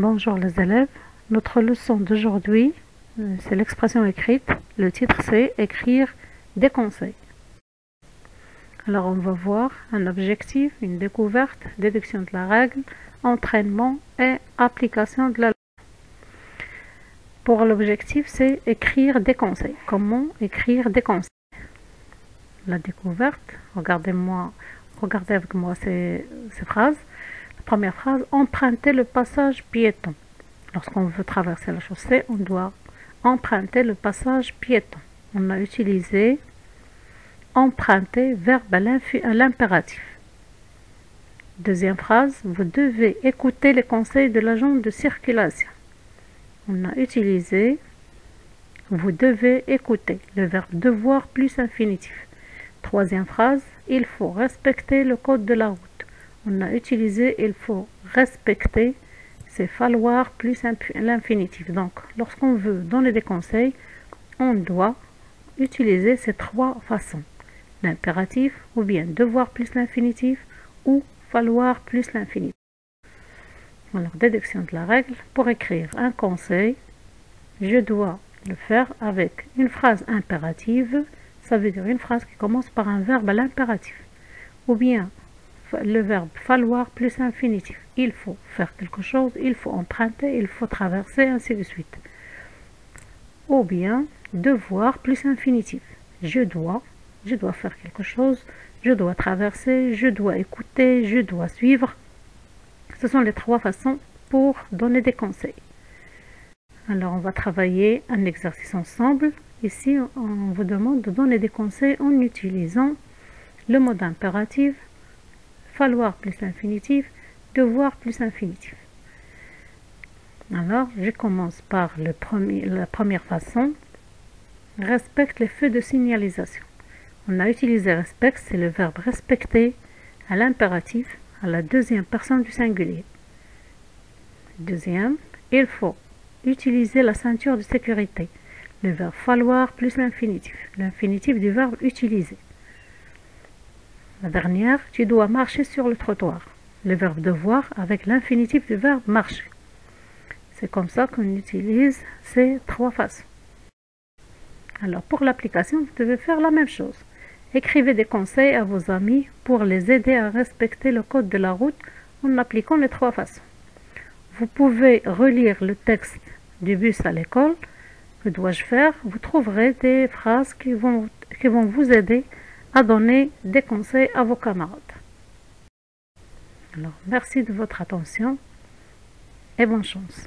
Bonjour les élèves, notre leçon d'aujourd'hui, c'est l'expression écrite. Le titre c'est écrire des conseils. Alors on va voir un objectif, une découverte, déduction de la règle, entraînement et application de la leçon. Pour l'objectif c'est écrire des conseils. Comment écrire des conseils? La découverte, regardez avec moi ces phrases. La première phrase, emprunter le passage piéton. Lorsqu'on veut traverser la chaussée, on doit emprunter le passage piéton. On a utilisé emprunter, verbe à l'impératif. Deuxième phrase, vous devez écouter les conseils de l'agent de circulation. On a utilisé vous devez écouter, le verbe devoir plus infinitif. Troisième phrase, il faut respecter le code de la route. On a utilisé il faut respecter, c'est falloir plus l'infinitif. Donc, lorsqu'on veut donner des conseils, on doit utiliser ces trois façons. L'impératif, ou bien devoir plus l'infinitif, ou falloir plus l'infinitif. Alors, déduction de la règle, pour écrire un conseil, je dois le faire avec une phrase impérative, ça veut dire une phrase qui commence par un verbe à l'impératif, ou bien le verbe falloir plus infinitif. Il faut faire quelque chose, il faut emprunter, il faut traverser, ainsi de suite. Ou bien devoir plus infinitif. Je dois faire quelque chose, je dois traverser, je dois écouter, je dois suivre. Ce sont les trois façons pour donner des conseils. Alors on va travailler un exercice ensemble. Ici on vous demande de donner des conseils en utilisant le mode impératif, falloir plus infinitif, devoir plus infinitif. Alors, je commence par la première façon. Respecte les feux de signalisation. On a utilisé respecte, c'est le verbe respecter à l'impératif, à la deuxième personne du singulier. Deuxième, il faut utiliser la ceinture de sécurité. Le verbe falloir plus l'infinitif du verbe utiliser. La dernière, tu dois marcher sur le trottoir. Le verbe devoir avec l'infinitif du verbe marcher. C'est comme ça qu'on utilise ces trois façons. Alors pour l'application, vous devez faire la même chose. Écrivez des conseils à vos amis pour les aider à respecter le code de la route en appliquant les trois façons. Vous pouvez relire le texte du bus à l'école. Que dois-je faire? Vous trouverez des phrases qui vont vous aider à donner des conseils à vos camarades. Alors, merci de votre attention et bonne chance.